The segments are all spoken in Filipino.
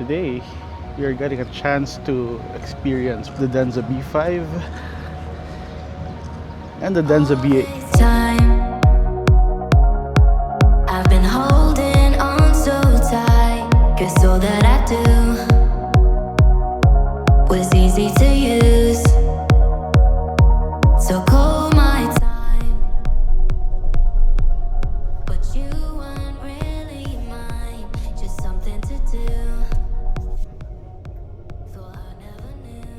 today you're getting a chance to experience the Denza B5 and the Denza B8. Time I've been holding on so tight, 'cause all that I do was easy to use. So call my time, but you weren't really mine, just something to do. Thought I never knew.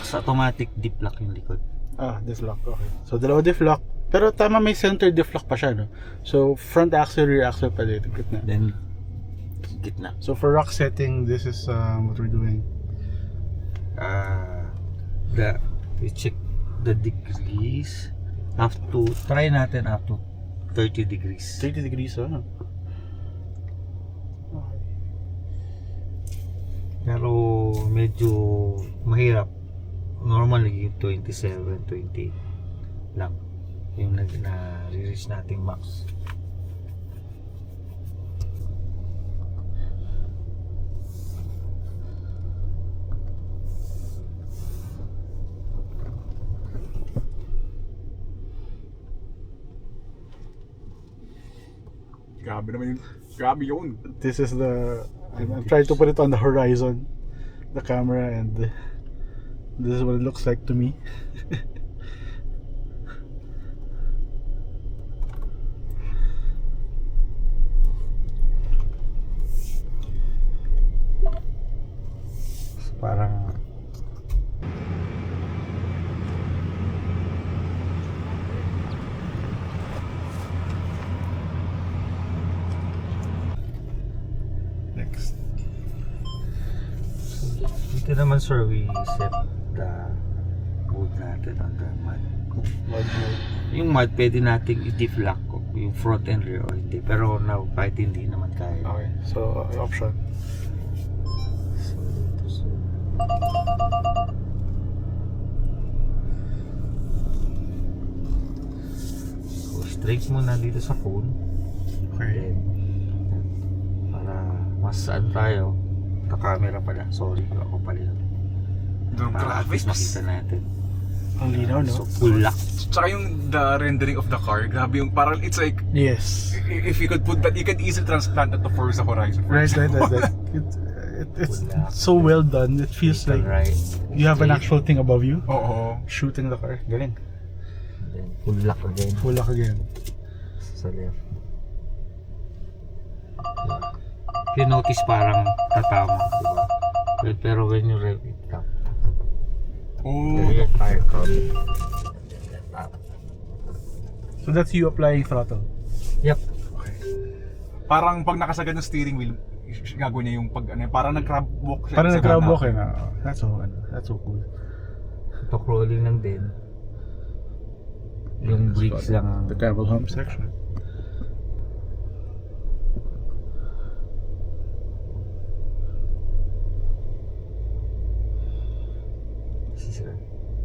Sa automatic diff lock yung likod. Diff lock, okay. So dalawa diff lock, pero tama may center diff lock pa siya, no? So front axle, rear axle pa dito, gitna. Then gitna. So for rock setting, this is what we're doing. We check the degrees up to, try natin up to 30 degrees. 30 degrees, oh. Pero medyo mahirap. Normally 27, 28 lang yung na-reach nating max. Grabe naman yun. Grabe yun. This is the, I'm trying to put it on the horizon, the camera, and this is what it looks like to me. Parang Next. dito naman sir, we set the wood natin on the mud. Yung mud pwede nating i-diff lock yung front and rear o hindi, pero now kahit hindi naman kaya. Okay, so option. So straight muna dito sa phone. Okay. Then, para mas saan tayo, sa camera pala, sorry ako pala yun. Doon Para at grabe. least makita natin. Ang linaw, no? So full lock. Tsaka yung the rendering of the car, grabe yung parang it's like Yes. if you could put that, you could easily transplant that to Forza Horizon. For Right. example. It's so well done. It feels like Right. you have an actual thing above you Oo. shooting the car. Galing. Then full lock again Full lock again. sa left. If you notice parang tatama, diba? Pero when you rev it up, Oh. the rear tire comes. So that's you applying throttle. Yep. Parang pag nakasagad ng steering wheel, gagawin niya yung pag ano, parang nag-crab walk siya. Parang sa nag-crab gana. walk, eh. That's so cool. Ito crawling lang din. Yung brakes lang ang The gravel hump section.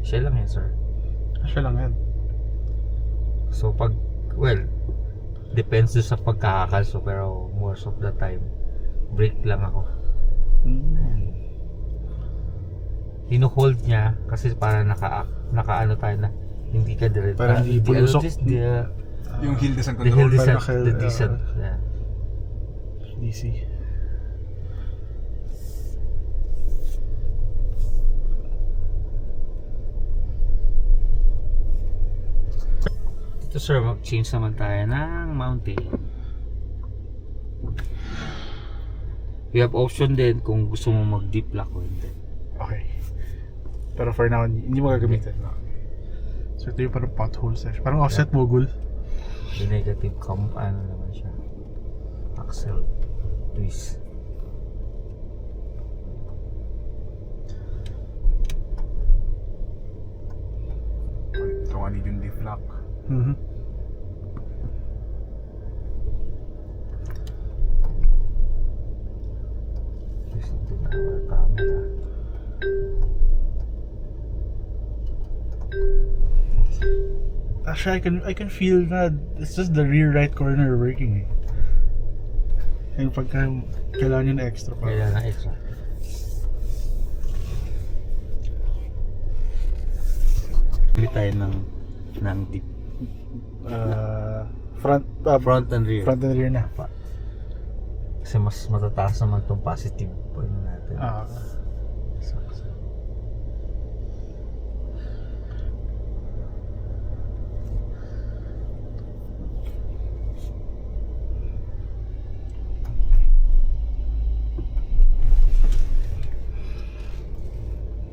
siya lang yan, sir. Siya lang yan. So pag, well, depends sa pagkakakalso, pero most of the time brake lang ako. Hino-hold niya kasi para naka-ano tayo na hindi ka direct. Parang hindi bulusok. Yung hill descent The hill control. descent, the descent. Yeah. DC. Ito sir, mag-change naman tayo ng mounting. You have option din kung gusto mo mag-deep lock o hindi. Okay. Pero for now, hindi mo gagamitin. So ito yung parang pothole section. Parang offset mogul. The negative comp, ano naman siya. Axle twist. Ito nga dito yung diff lock. Mhm. Twist ito na tama. Actually, I can feel na it's just the rear right corner working eh. And pagka kailangan yun extra pa. Kaya na extra. Bili tayo ng deep. Front Front and rear. front and rear na. Kasi mas matataas naman itong positive point natin.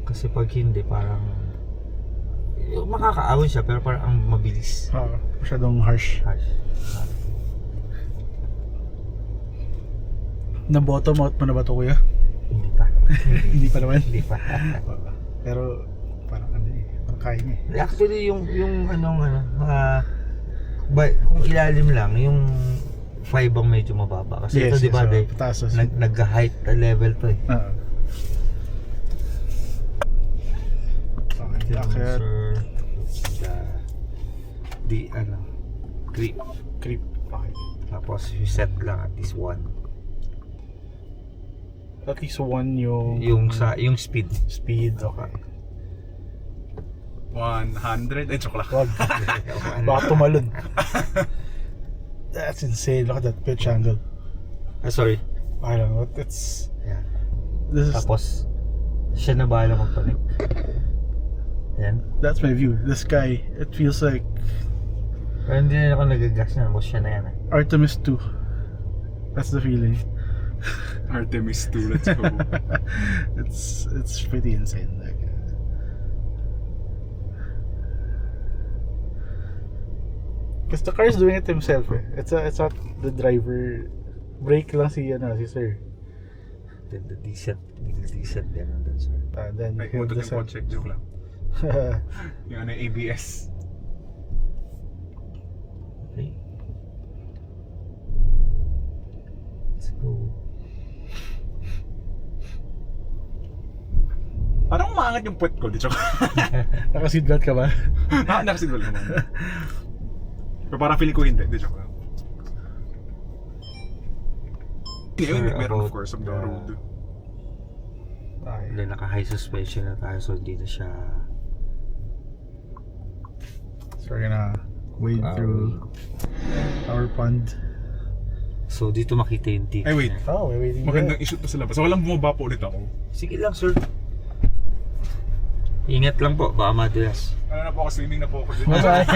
Kasi pag hindi, parang makakaawin siya pero parang ang mabilis. Masyadong harsh. Na bottom out mo na ba ito, kuya? Hindi pa. Hindi pa naman. Hindi pa. Pero parang ano eh, parang kaya niya eh. Actually yung kung ilalim lang, yung 5 ang medyo mababa. Kasi ito diba, pataas. nag-height level to eh. Okay, akyat. Creep. Creep. Okay. Tapos set lang at least 1. At least 1 yung speed. speed. Okay. 100. Ay, joke lang. Wag. Baka tumalon. That's insane. Look at that pitch angle. Sorry. I don't know. It's... Yeah. This is... Tapos siya na bahala magpanik. Yan. That's my view. This guy, it feels like Pero hindi na ako nagagas na. Boss siya na yan eh. Artemis 2. That's the feeling. Artemis 2, let's go. It's pretty insane. Like, because the car is doing it himself eh. It's not the driver. Brake lang si sir. The decent din nandun sir. Then Ay, he'll mutot yung decide. kotse, joke lang. Yung ABS. Okay. Let's go. Parang umaangat yung puwet ko, di joke. Naka-seatbelt ka ba? Nakasigwal naman. Pero parang feeling ko hindi, di joke lang. Ngayon, meron of course of the road. Hindi, naka-high suspension na tayo so hindi na siya So we're gonna wade through our pond. so dito makita yung tip Ay, wait. niya. Oh, we're waiting Magandang ishoot to sa labas. So walang bumaba po ulit ako. Sige lang sir, ingat lang po baka madulas. Ano na po ako, swimming na po ako dito. Bye-bye.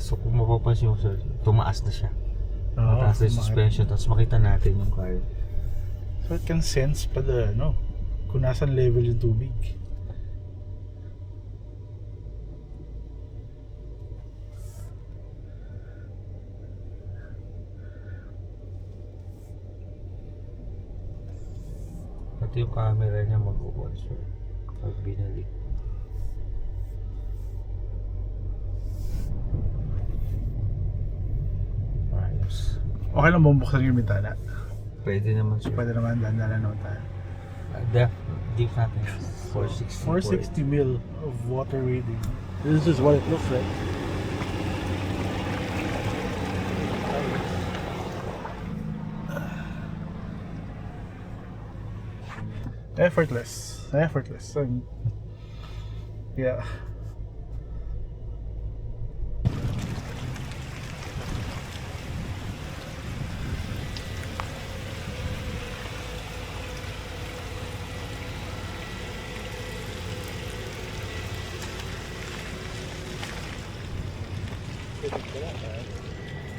So kung mapapansin mo sir, tumaas na siya. Mataas na yung suspension tapos makita natin yung car. So it can sense pa kung nasan level yung tubig. Pati yung camera niya mag-on sir pag binalik. Ayos. Okay lang bumuksan yung bintana. Pwede naman sir. Pwede naman dandalan naman tayo. Deep natin 460 460 mil of water wading. This is what it looks like. Effortless. Yeah.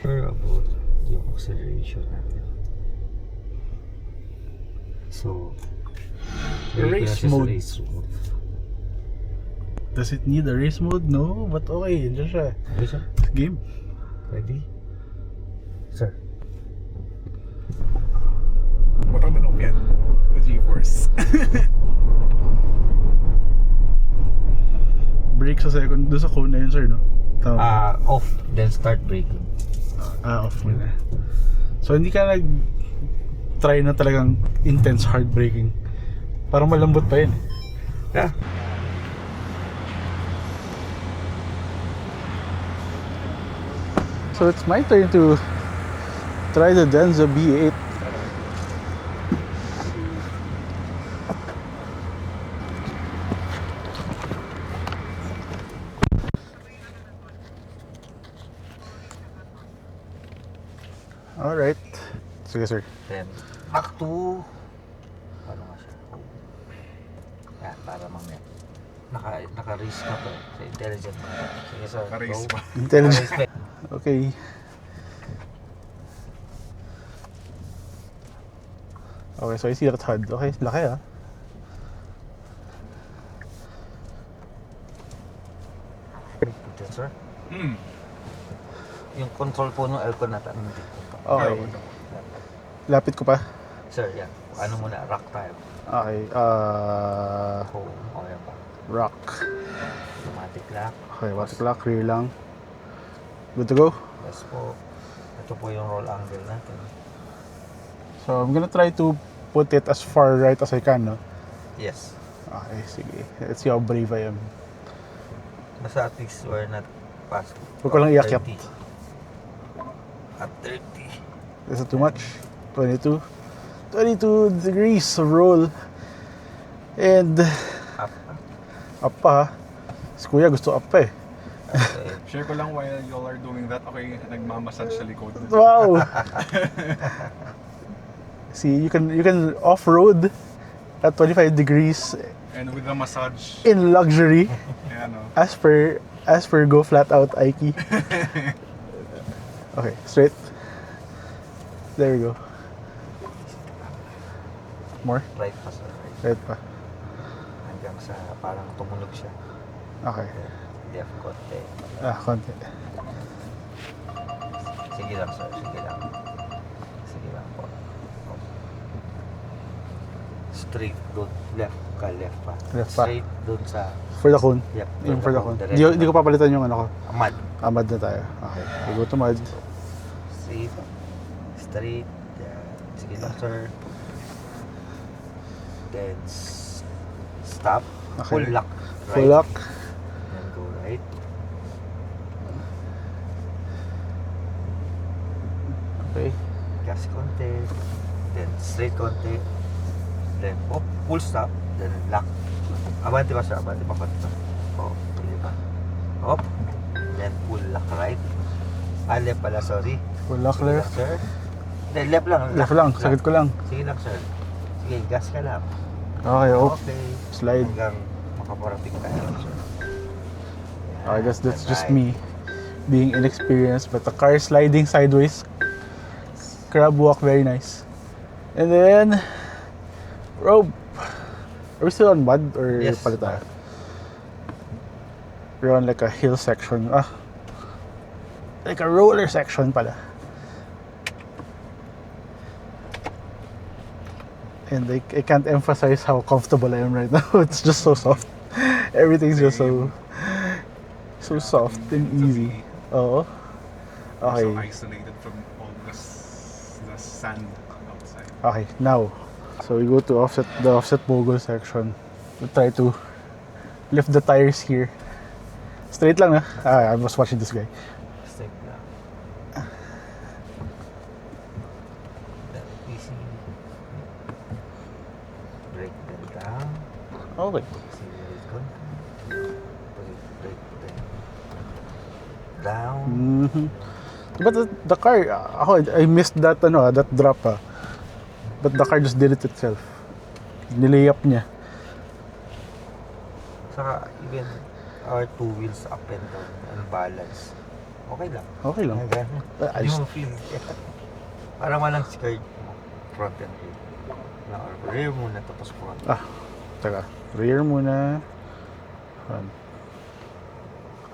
about yung acceleration natin. So, Race mode. Does it need a race mode? No, but okay, yun siya. Okay sir? Game. Ready? Sir. Matang manok yan. G-Force. Brake sa second, doon sa cone na yun sir, no? Off, then start braking. Off muna. So hindi ka nag-try na talagang intense hard braking. Parang malambot pa yun. Yeah. So it's my turn to try the Denza B8. Alright. Sige sir. Then, back to... Paano nga siya? Yan, para mamaya. Naka-race ka pa sa intelligent mo. Sige sir, Naka-race go. pa. Intelligent. Naka-race pa. Okay. Okay, so I see that HUD. Okay, laki ah. Yes, sir. Hmm. Yung control po ng aircon natin. Hindi. Okay. Lapit ko pa. Sir, yan. Ano muna, rock tayo. Okay, Okay pa. rock. Automatic lock. Okay, water clock, rear lang. Good to go? Yes po. Ito po yung roll angle natin. So I'm gonna try to put it as far right as I can, no? Yes. Okay, sige. Let's see how brave I am. Basta at least we're not past. Huwag ko lang iyakyat. 30. At 30. Is it too much? 22. 22 degrees of roll. And Up. up pa ha. Si kuya gusto up pa eh. Okay. Share ko lang while y'all are doing that. Okay, nagmamassage sa likod. Wow! See, you can off-road at 25 degrees And with the massage, in luxury ayan o. as per Go Flat Out Ike. Okay, straight. There we go. More? Right pa sir. Right pa. Hanggang sa parang tumunog siya. Okay. Left konti. Konti. Sige lang sir. Sige lang. Sige lang po. Straight doon. Left ka. Left pa. Left pa. Straight doon sa... For the cone. Yep. Yung for the cone. Diretso Di ko papalitan yung ano ko. Amad. Amad na tayo. Okay. We go to mud. Straight. Straight. Yan. Sige lang sir. Then stop. Okay. Full lock. Full lock. Then go right. Okay. Gas konti. Then straight konti. Then full stop. Then lock. Abante pa sir. Abante pa konti pa. Pili pa. Hop. Then full lock right. Left pala, sorry. Full lock Sige lang, left. sir. Then left lang. Left lang. Sagit ko lang. Sige lang sir. Sige, gas ka lang. Okay, oh. Okay. Slide. Hanggang makaparating tayo sir. I guess that's just Right. me being inexperienced, but the car sliding sideways. Crab walk, very nice. And then rope. Are we still on mud or Yes. palit tayo? We're on like a hill section. Like a roller section pala. And I can't emphasize how comfortable I am right now. It's just so soft. Everything's just so soft and easy. Oh. So Okay. isolated from all the sand outside. Okay, now. So we go to the offset mogul section. We try to lift the tires here. Straight lang na. I was watching this guy. Straight lang. Then easy. Break them down. Okay. Accelerate konti. Break them down. Mhm. But the car, I missed that that drop But the car just did it itself. Nilay up niya. Saka even our two wheels up and down and balance. Okay lang. Okay lang. Hindi mo feel. Parang walang skirt mo. Front and rear. Or rear muna tapos front. Teka. Rear muna. Front.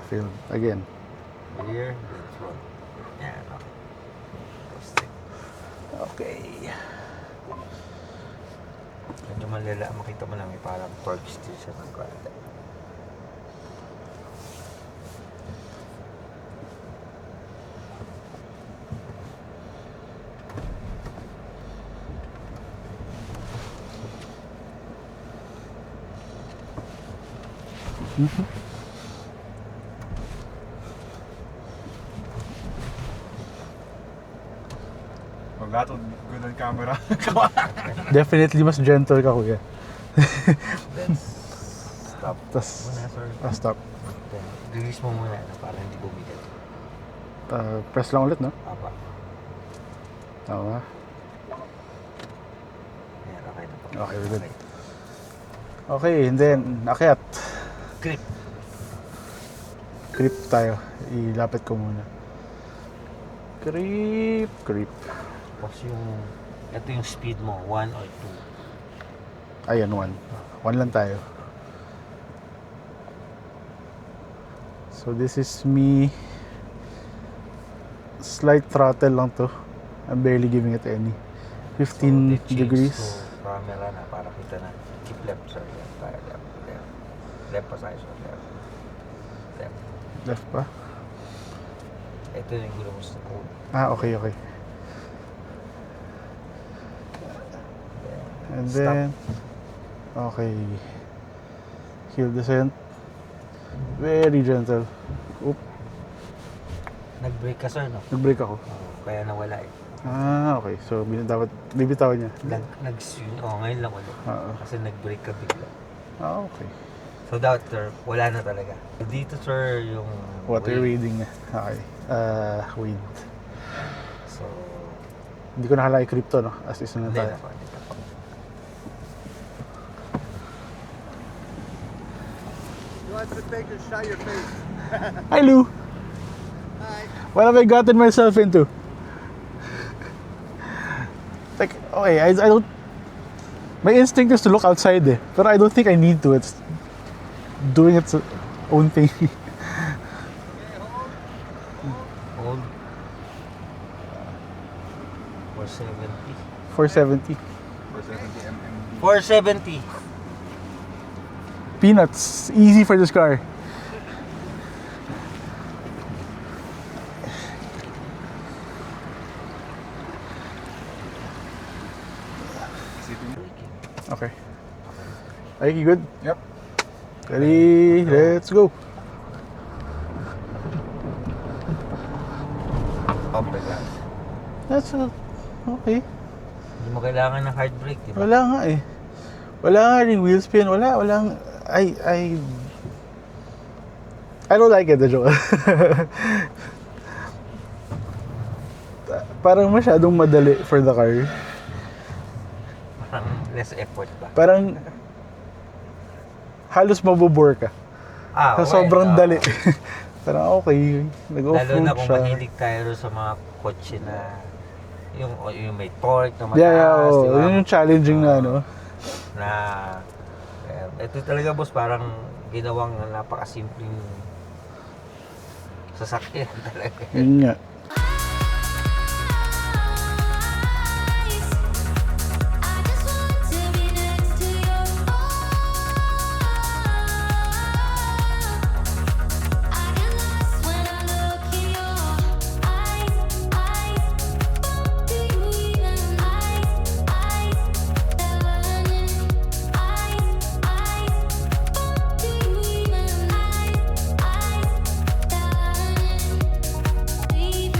Film. Again. Rear, then front. Yan, okay. Tapos stick. Okay. Medyo malala, makita mo lang may parang torque steel siya ng kwalita. Pag lahat ng good on camera. Definitely mas gentle ka, kuya. Let's stop Tas, muna, sir. stop. Then, release mo muna na para hindi bumigat. Press lang ulit, no? Apa. Tama. Ayan, okay na po. Okay, we're good. Okay, and then, akyat. Grip. Creep tayo. Ilapit ko muna. Creep, creep. Tapos ito yung speed mo, 1 or 2. Ayan, 1. 1 lang tayo. So this is me. Slight throttle lang to. I'm barely giving it any. 15 they change degrees. to camera na para kita na. Keep left, sir. Left tayo, left. Left. Left pa tayo, sir. Left. Left. Left pa? Ito yung gulo mo sa code. Okay, okay. And Stop. then, okay. Hill descent. Very gentle. Oop, Nag-brake ka, sir, no? nag-brake ako. Kaya nawala eh. Okay. So, dapat bibitaw niya. Nag-swing. Ngayon lang ulit. Oo. Kasi nag-brake ka bigla. Okay. So, dapat, sir, wala na talaga. Dito, sir, yung Water wave. reading niya. Okay. Wind. So, Hindi ko nakalaki crypto, no? As is na hindi tayo. na po. Hindi na po. You want to take a shot your face? Hi, Lou! Hi. What have I gotten myself into? Like, okay, I don't... My instinct is to look outside eh. But I don't think I need to. It's doing its own thing. Hold. 470. 470. For 70 mm. 470. Peanuts. Easy for this car. Okay. Are you good? Yep. Ready? Let's go. Pumper gas. That's okay. Hindi mo kailangan ng hard brake, di ba? Wala nga eh. Wala nga ring wheel spin. Walang... I don't like it, the joke. Parang masyadong madali for the car. Parang less effort ba? Parang halos mabubore ka. Sa Okay. sobrang dali. Parang okay. Lalo Nag-off-road na kung siya. mahilig tayo sa mga kotse na yung may torque na mataas, Yeah, di ba? yun yung challenging na ano. Na ito talaga, boss, parang ginawang napakasimpleng sasakyan talaga. Yun nga.